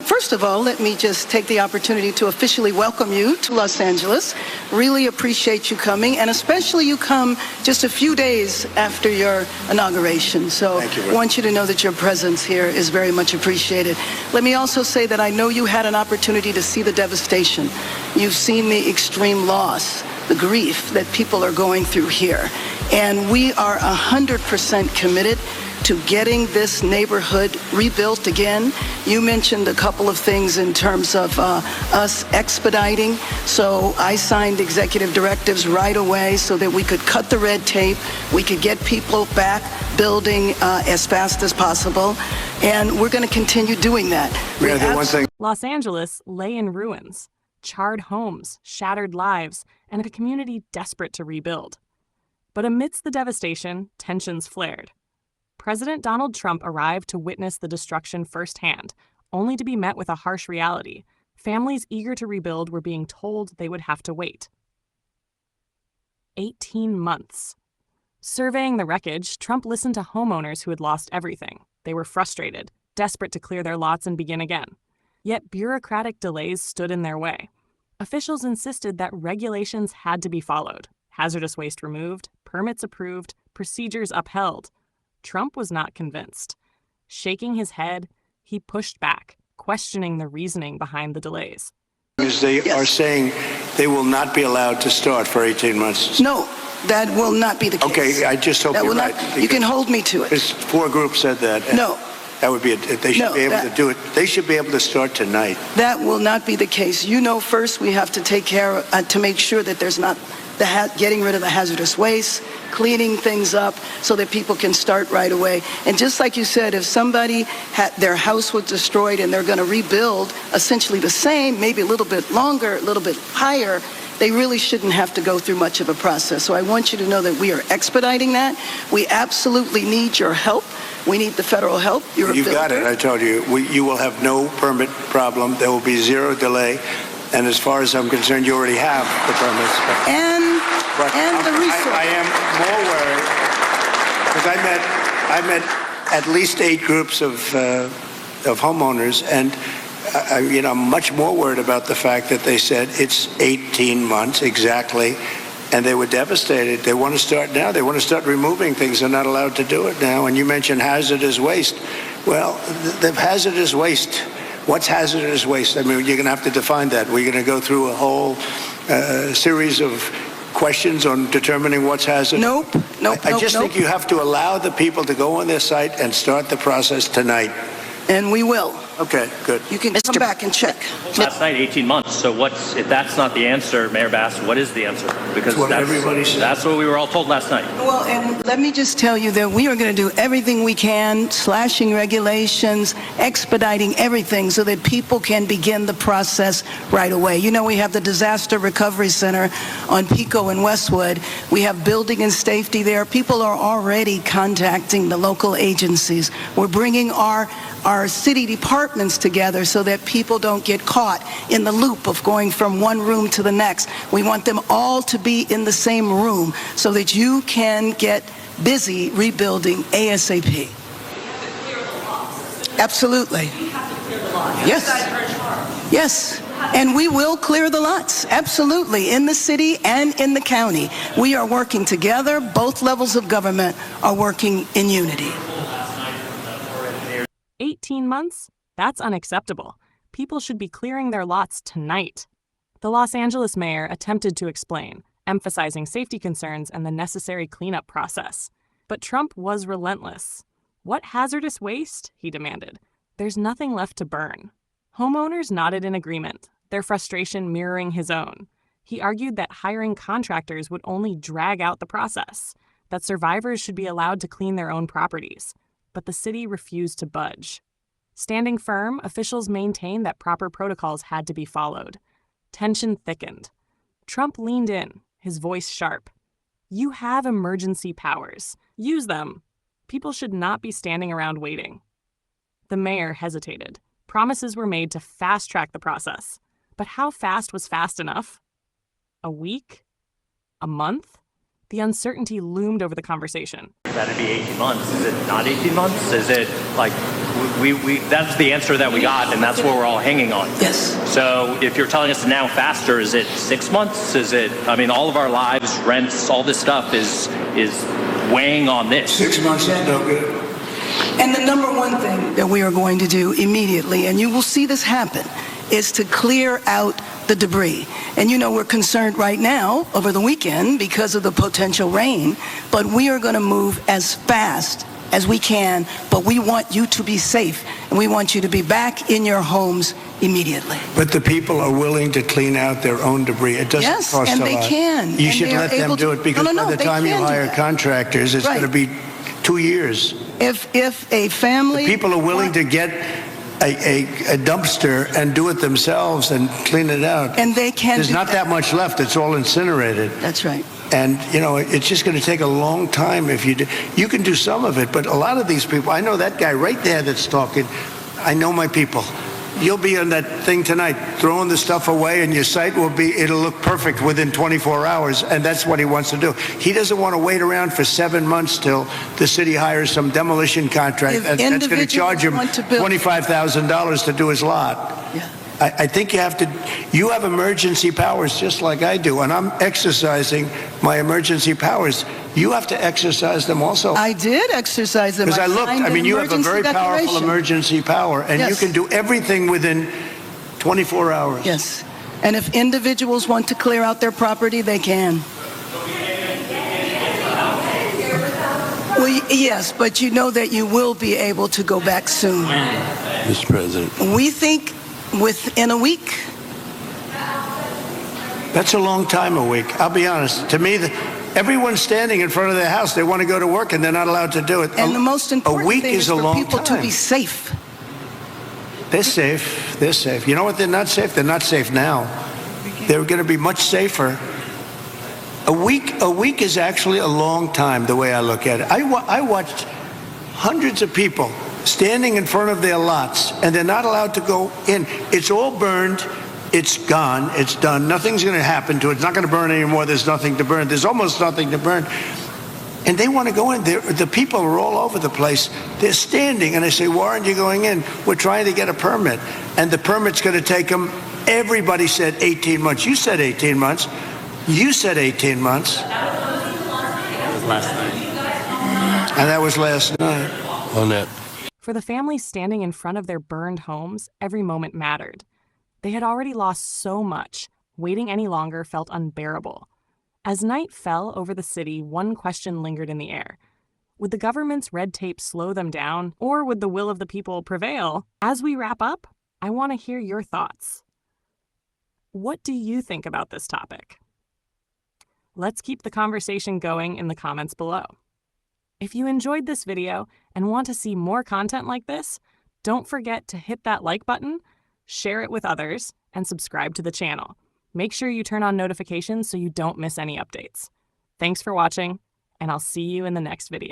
First of all, let me just take the opportunity to officially welcome you to Los Angeles. Really appreciate you coming, and especially you come just a few days after your inauguration. So I want you to know that your presence here is very much appreciated. Let me also say that I know you had an opportunity to see the devastation. You've seen the extreme loss, the grief that people are going through here. And we are 100% committed to getting this neighborhood rebuilt again. You mentioned a couple of things in terms of us expediting. So I signed executive directives right away so that we could cut the red tape, we could get people back building as fast as possible, and we're going to continue doing that. Los Angeles lay in ruins, charred homes, shattered lives, and a community desperate to rebuild. But amidst the devastation, tensions flared. President Donald Trump arrived to witness the destruction firsthand, only to be met with a harsh reality. Families eager to rebuild were being told they would have to wait. 18 months. Surveying the wreckage, Trump listened to homeowners who had lost everything. They were frustrated, desperate to clear their lots and begin again. Yet bureaucratic delays stood in their way. Officials insisted that regulations had to be followed. Hazardous waste removed, permits approved, procedures upheld. Trump was not convinced. Shaking his head, he pushed back, questioning the reasoning behind the delays. They are saying they will not be allowed to start for 18 months. No, that will not be the case. Okay, I just hope you're right. You can hold me to it. 4 groups said that. No. That would be it. They should be able to do it. They should be able to start tonight. That will not be the case. You know, first we have to take care to make sure that there's not getting rid of the hazardous waste, cleaning things up so that people can start right away. And just like you said, if somebody had their house was destroyed and they're going to rebuild essentially the same, maybe a little bit longer, a little bit higher, they really shouldn't have to go through much of a process. So I want you to know that we are expediting that. We absolutely need your help. We need the federal help. You've got it, I told you. You will have no permit problem. There will be zero delay. And as far as I'm concerned, you already have the permits. And the resources. I am more worried because I met at least 8 groups of homeowners, and I'm much more worried about the fact that they said it's 18 months exactly, and they were devastated. They want to start now. They want to start removing things. They're not allowed to do it now. And you mentioned hazardous waste. Well, the hazardous waste. What's hazardous waste? I mean, you're going to have to define that. We're going to go through a whole series of questions on determining what's hazardous. Nope. I just think you have to allow the people to go on their site and start the process tonight. And we will. Okay, good. You can come back and check. Last night, 18 months. So if that's not the answer, Mayor Bass, what is the answer? Because that's what we were all told last night. Well, and let me just tell you that we are going to do everything we can, slashing regulations, expediting everything so that people can begin the process right away. You know, we have the Disaster Recovery Center on Pico and Westwood. We have building and safety there. People are already contacting the local agencies. We're bringing our city departments together so that people don't get caught in the loop of going from one room to the next. We want them all to be in the same room so that you can get busy rebuilding ASAP. Absolutely. Yes. And we will clear the lots, absolutely, in the city and in the county. We are working together. Both levels of government are working in unity. 18 months? That's unacceptable. People should be clearing their lots tonight. The Los Angeles mayor attempted to explain, emphasizing safety concerns and the necessary cleanup process. But Trump was relentless. What hazardous waste? He demanded. There's nothing left to burn. Homeowners nodded in agreement, their frustration mirroring his own. He argued that hiring contractors would only drag out the process, that survivors should be allowed to clean their own properties. But the city refused to budge. Standing firm, officials maintained that proper protocols had to be followed. Tension thickened. Trump leaned in, his voice sharp. You have emergency powers. Use them. People should not be standing around waiting. The mayor hesitated. Promises were made to fast-track the process. But how fast was fast enough? A week? A month? The uncertainty loomed over the conversation. That'd be 18 months. Is it not 18 months? Is it like that's the answer that we got, and that's what we're all hanging on. Yes. So if you're telling us now faster, is it 6 months? Is it? I mean, all of our lives, rents, all this stuff is weighing on this. 6 months is no good. And the number one thing that we are going to do immediately, and you will see this happen, is to clear out the debris. And you know we're concerned right now over the weekend because of the potential rain, but we are going to move as fast as we can, but we want you to be safe, and we want you to be back in your homes immediately. But the people are willing to clean out their own debris. It doesn't cost a lot. Yes, and they can. You should let them do it, because by the time you hire contractors, it's going to be 2 years. If a family... The people are willing to get a dumpster and do it themselves and clean it out. And they can. There's not that much left. It's all incinerated. That's right. And, you know, it's just going to take a long time if you do. You can do some of it, but a lot of these people, I know that guy right there that's talking. I know my people. You'll be on that thing tonight, throwing the stuff away, and your site it'll look perfect within 24 hours, and that's what he wants to do. He doesn't want to wait around for 7 months till the city hires some demolition contract that's going to charge him $25,000 to do his lot. Yeah. I think you have emergency powers just like I do, and I'm exercising my emergency powers. You have to exercise them also. I did exercise them. Because I looked, I mean, you have a very powerful emergency power, and you can do everything within 24 hours. Yes. And if individuals want to clear out their property, they can. Well, yes, but you know that you will be able to go back soon. Mr. President. We think within a week. That's a long time, a week. I'll be honest. To me, everyone's standing in front of their house. They want to go to work, and they're not allowed to do it. And the most important thing is for people to be safe. They're safe. They're safe. You know what? They're not safe. They're not safe now. They're going to be much safer. A week is actually a long time, the way I look at it. I watched hundreds of people standing in front of their lots, and they're not allowed to go in. It's all burned. It's gone. It's done. Nothing's going to happen to it. It's not going to burn anymore. There's nothing to burn. There's almost nothing to burn. And they want to go in. The people are all over the place. They're standing, and I say, why aren't you going in? We're trying to get a permit. And the permit's going to take them, everybody said 18 months. You said 18 months. You said 18 months. That was last night. And that was last night. On that. For the families standing in front of their burned homes, every moment mattered. They had already lost so much. Waiting any longer felt unbearable. As night fell over the city, one question lingered in the air. Would the government's red tape slow them down, or would the will of the people prevail? As we wrap up, I want to hear your thoughts. What do you think about this topic? Let's keep the conversation going in the comments below. If you enjoyed this video and want to see more content like this, don't forget to hit that like button, share it with others, and subscribe to the channel. Make sure you turn on notifications so you don't miss any updates. Thanks for watching, and I'll see you in the next video.